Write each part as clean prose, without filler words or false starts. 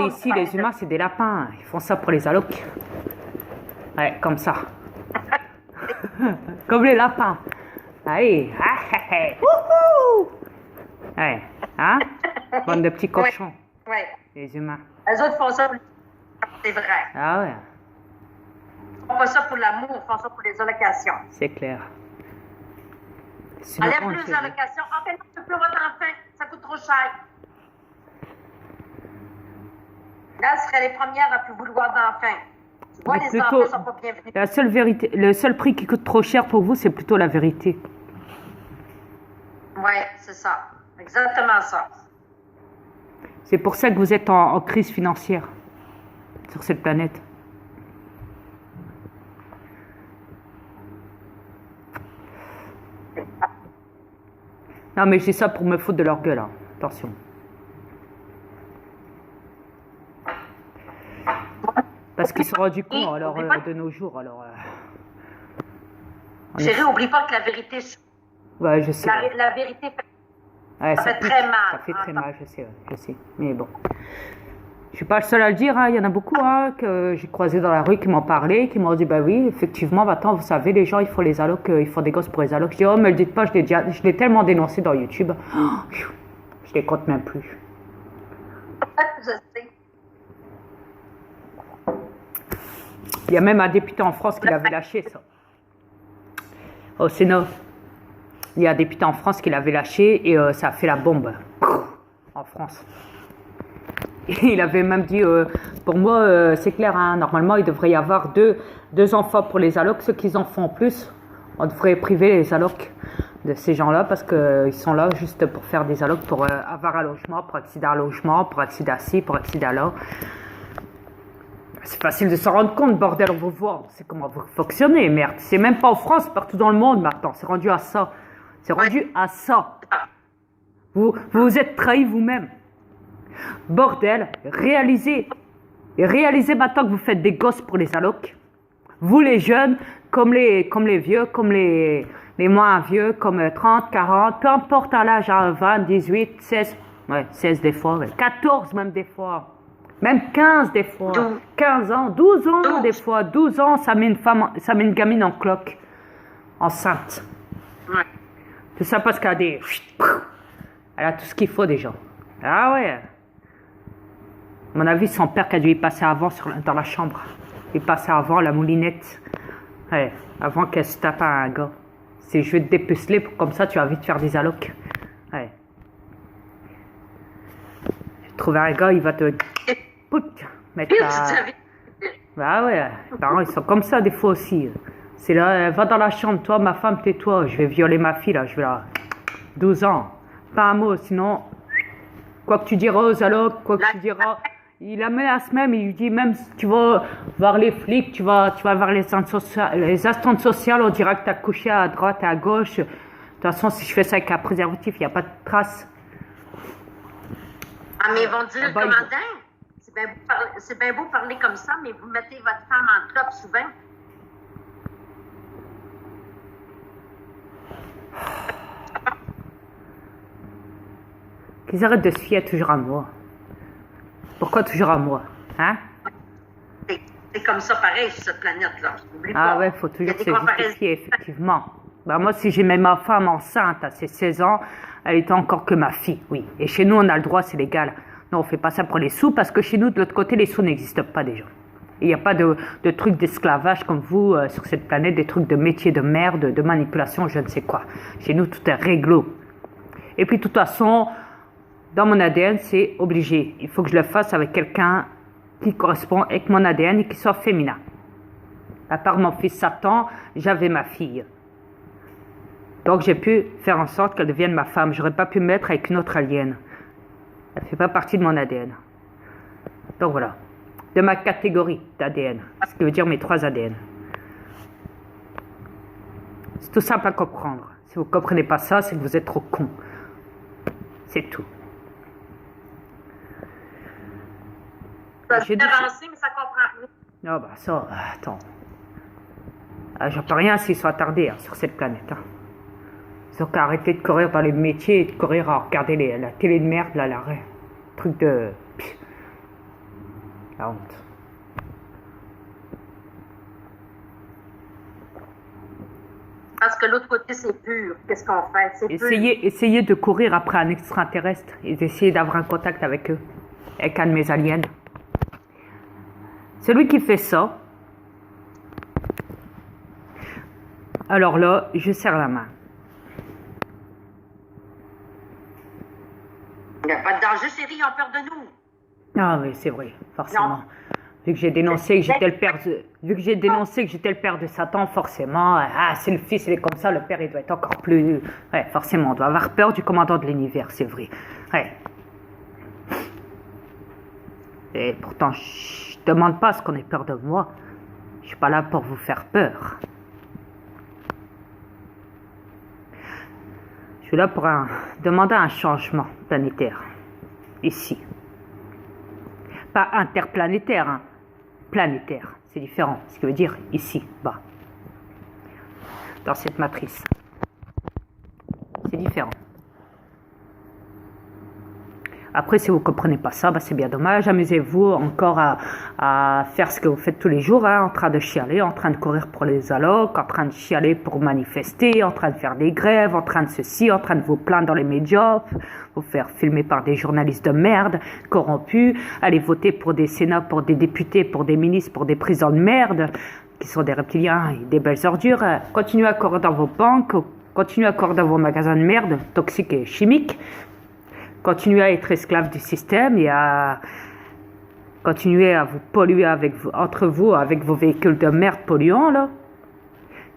Ici, les humains, c'est des lapins. Ils font ça pour les allocs. Ouais, comme ça. Comme les lapins. Allez. Wouhou! Ouais, hein? Bande de petits cochons. Ouais. Les humains. Les autres font ça, c'est vrai. Ah ouais. Ils font pas ça pour l'amour, ils font ça pour les allocations. C'est clair. Enlève plus les allocations. En fait, non, tu peux votre enfant. Ça coûte trop cher. Là, ce serait les premières à plus vouloir d'enfants. Tu vois, les enfants sont pas bienvenus. La seule vérité, le seul prix qui coûte trop cher pour vous, c'est plutôt la vérité. Ouais, c'est ça. Exactement ça. C'est pour ça que vous êtes en crise financière sur cette planète. Non, mais j'ai ça pour me foutre de leur gueule. Hein. Attention. Parce qu'ils se sont rendus compte alors, de nos jours. Alors, chérie, oublie pas que la vérité... Ouais, je sais. La vérité fait... Ouais, ça fait très mal. Ça fait très mal, je sais. Mais bon. Je suis pas le seul à le dire, hein. Il y en a beaucoup que j'ai croisé dans la rue qui m'ont parlé, qui m'ont dit, bah oui, effectivement, maintenant, vous savez, les gens, ils font les allocs, ils font des gosses pour les allocs. Je dis, oh, mais le dites pas, je l'ai tellement dénoncé dans YouTube. Oh, je les compte même plus. Je sais. Il y a même un député en France qui l'avait lâché, ça. Au Sénat. Il y a un député en France qui l'avait lâché et ça a fait la bombe en France. Et il avait même dit, pour moi, c'est clair, hein, normalement, il devrait y avoir deux enfants pour les allocs. Ceux qui en font en plus, on devrait priver les allocs de ces gens-là parce qu'ils sont là juste pour faire des allocs, pour avoir un logement, pour accéder à un logement, pour accéder à ci, pour accéder à là. C'est facile de s'en rendre compte, bordel, on vous voit. C'est comment vous fonctionnez, merde. C'est même pas en France, partout dans le monde maintenant. C'est rendu à ça. C'est rendu à ça. Vous vous êtes trahis vous-même. Bordel, réalisez maintenant que vous faites des gosses pour les allocs. Vous les jeunes, comme les vieux, comme les moins vieux, comme 30, 40, peu importe à l'âge, 20, 18, 16, ouais, 16 des fois, 14 même des fois. Même 15 des fois, 15 ans, 12 ans des fois, 12 ans, ça met une gamine en cloque, enceinte. Ouais. Tout ça parce qu'elle a elle a tout ce qu'il faut déjà. Ah ouais. À mon avis, son père qui a dû y passer avant dans la chambre. Il passait avant la moulinette. Ouais, avant qu'elle se tape à un gars. C'est je vais te dépuceler pour comme ça tu vas vite faire des allocs. Ouais. Trouver un gars, il va te... mettre Bah ouais, les parents ils sont comme ça des fois aussi. C'est là, va dans la chambre, toi ma femme, tais-toi, je vais violer ma fille là, je vais là. 12 ans, pas un mot, sinon, quoi que tu diras aux allocs, quoi que tu diras, il la menace même, il lui dit même si tu vas voir les flics, tu vas voir les assistantes sociales, on dira que tu as couché à droite et à gauche. De toute façon, si je fais ça avec un préservatif, il n'y a pas de trace. Ah, mais ils vont dire, commandant, c'est bien beau parler comme ça, mais vous mettez votre femme en clope souvent. Qu'ils arrêtent de se fier toujours à moi. Pourquoi toujours à moi, hein? C'est comme ça pareil sur cette planète-là. Ah ouais, il faut toujours se justifier, effectivement. Bah moi, si j'aimais ma femme enceinte à ses 16 ans, elle était encore que ma fille, oui. Et chez nous, on a le droit, c'est légal. Non, on fait pas ça pour les sous, parce que chez nous, de l'autre côté, les sous n'existent pas déjà. Il n'y a pas de trucs d'esclavage comme vous sur cette planète, des trucs de métier de merde, de manipulation, je ne sais quoi. Chez nous, tout est réglo. Et puis, de toute façon, dans mon ADN, c'est obligé. Il faut que je le fasse avec quelqu'un qui correspond avec mon ADN et qui soit féminin. À part mon fils Satan, j'avais ma fille. Donc, j'ai pu faire en sorte qu'elle devienne ma femme. J'aurais pas pu me mettre avec une autre alien. Elle ne fait pas partie de mon ADN. Donc, voilà. De ma catégorie d'ADN. Ce qui veut dire mes 3 ADN. C'est tout simple à comprendre. Si vous ne comprenez pas ça, c'est que vous êtes trop con. C'est tout. J'ai avancé, mais ça comprend plus. Non, bah ça, attends. J'en peux rien s'ils sont attardés sur cette planète. Hein. Ils ont qu'à arrêter de courir par les métiers et de courir à regarder la télé de merde, là, l'arrêt. Truc de... La honte. Parce que l'autre côté, c'est pur. Qu'est-ce qu'on fait? C'est pur. Essayez de courir après un extraterrestre et d'essayer d'avoir un contact avec eux, avec un de mes aliens. Celui qui fait ça, alors là, je serre la main. Il n'y a pas de danger, chérie, ils ont peur de nous. Ah oui, c'est vrai, forcément. Non. Vu que j'ai dénoncé que j'étais le père de Satan, forcément, c'est le fils, il est comme ça, le père, il doit être encore plus... Ouais, forcément, on doit avoir peur du commandant de l'univers, c'est vrai. Ouais. Et pourtant, je demande pas à ce qu'on ait peur de moi. Je suis pas là pour vous faire peur. Je suis là pour demander un changement planétaire. Ici. Pas interplanétaire, hein. Planétaire. C'est différent. Ce qui veut dire ici, bas. Dans cette matrice. C'est différent. Après, si vous ne comprenez pas ça, c'est bien dommage. Amusez-vous encore à faire ce que vous faites tous les jours, hein, en train de chialer, en train de courir pour les allocs, en train de chialer pour manifester, en train de faire des grèves, en train de ceci, en train de vous plaindre dans les médias, vous faire filmer par des journalistes de merde, corrompus, aller voter pour des sénats, pour des députés, pour des ministres, pour des présidents de merde, qui sont des reptiliens et des belles ordures. Continuez à courir dans vos banques, continuez à courir dans vos magasins de merde, toxiques et chimiques. Continuez à être esclave du système et à continuer à vous polluer entre vous avec vos véhicules de merde polluants, là.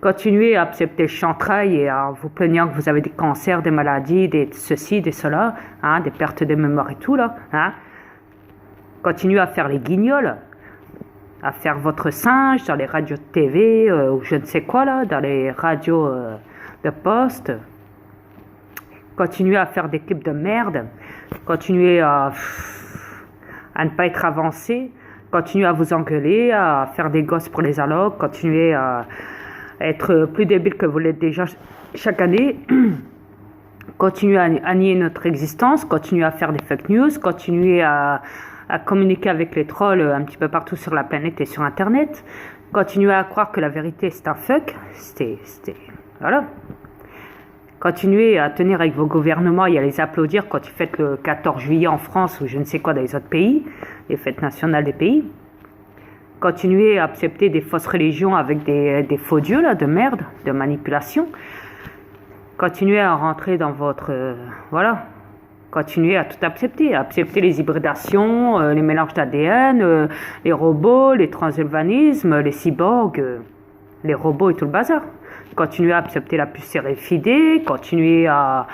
Continuez à accepter le chantrail et en vous plaignant que vous avez des cancers, des maladies, des ceci, des cela, hein, des pertes de mémoire et tout, là. Hein. Continuez à faire les guignols, à faire votre singe dans les radios de TV ou je ne sais quoi, là, dans les radios de poste. Continuez à faire des clips de merde. Continuez à ne pas être avancé. Continuez à vous engueuler, à faire des gosses pour les allocs. Continuez à être plus débile que vous l'êtes déjà chaque année. Continuez à nier notre existence. Continuez à faire des fake news. Continuez à communiquer avec les trolls un petit peu partout sur la planète et sur Internet. Continuez à croire que la vérité c'est un fuck. Voilà. Continuez à tenir avec vos gouvernements et à les applaudir quand tu fêtes le 14 juillet en France ou je ne sais quoi dans les autres pays, les fêtes nationales des pays. Continuez à accepter des fausses religions avec des faux dieux là, de merde, de manipulation. Continuez à rentrer dans votre... voilà. Continuez à tout accepter. Accepter les hybridations, les mélanges d'ADN, les robots, les transhumanismes, les cyborgs, les robots et tout le bazar. Continuez à accepter la puce RFID, continuez à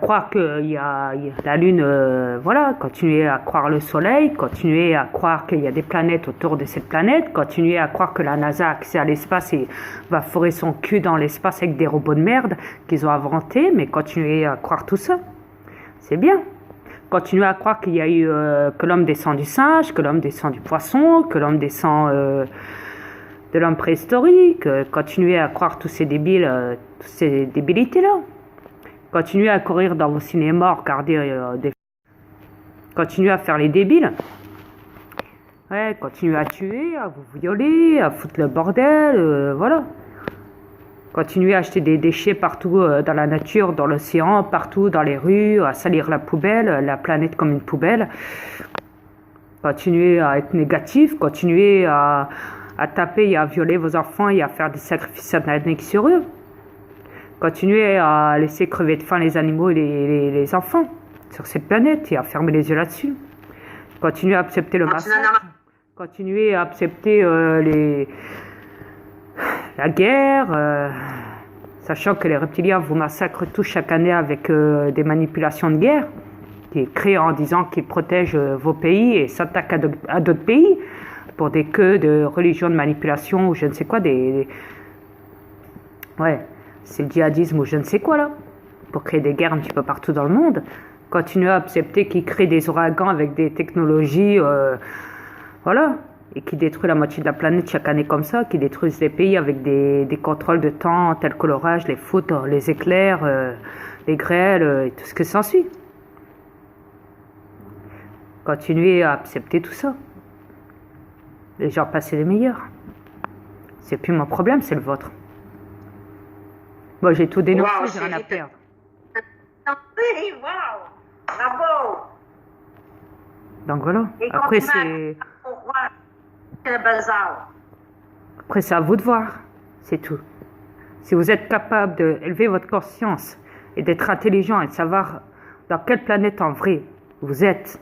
croire qu'il y a la Lune, voilà, continuez à croire le Soleil, continuez à croire qu'il y a des planètes autour de cette planète, continuez à croire que la NASA a accès à l'espace et va fourrer son cul dans l'espace avec des robots de merde qu'ils ont inventés, mais continuez à croire tout ça. C'est bien. Continuez à croire qu'il y a eu que l'homme descend du singe, que l'homme descend du poisson, que l'homme descend... de l'homme préhistorique, continuez à croire tous ces débiles, toutes ces débilités-là. Continuez à courir dans vos cinémas, regarder continuez à faire les débiles. Ouais, continuez à tuer, à vous violer, à foutre le bordel, voilà. Continuez à acheter des déchets partout dans la nature, dans l'océan, partout dans les rues, à salir la poubelle, la planète comme une poubelle. Continuez à être négatif, continuez à taper et à violer vos enfants et à faire des sacrifices sataniques sur eux. Continuez à laisser crever de faim les animaux et les enfants sur cette planète et à fermer les yeux là-dessus. Continuez à accepter le massacre. Continuez à accepter la guerre, sachant que les reptiliens vous massacrent tous chaque année avec des manipulations de guerre qui est créée en disant qu'ils protègent vos pays et s'attaquent à d'autres pays pour des queues de religion de manipulation ou je ne sais quoi, ouais, c'est le djihadisme ou je ne sais quoi là, pour créer des guerres un petit peu partout dans le monde. Continuez à accepter qu'ils créent des ouragans avec des technologies, voilà, et qui détruisent la moitié de la planète chaque année comme ça, qui détruisent les pays avec des contrôles de temps tels que l'orage, les foudres, les éclairs, les grêles et tout ce qui s'ensuit. Continuez à accepter tout ça. Les gens passent les meilleurs. C'est plus mon problème, c'est le vôtre. Moi, j'ai tout dénoncé, Wow, j'ai rien à chérie, perdre. Oui, wow! Bravo! Donc voilà. Et Après, continue c'est... au roi. C'est le bazar. Après, c'est à vous de voir. C'est tout. Si vous êtes capable d'élever votre conscience et d'être intelligent et de savoir dans quelle planète en vrai vous êtes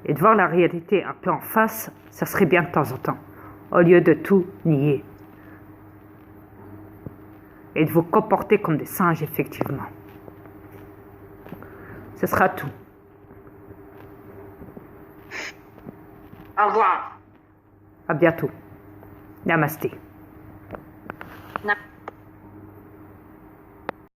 et de voir la réalité un peu en face, ça serait bien de temps en temps, au lieu de tout nier. Et de vous comporter comme des singes, effectivement. Ce sera tout. Au revoir. À bientôt. Namasté.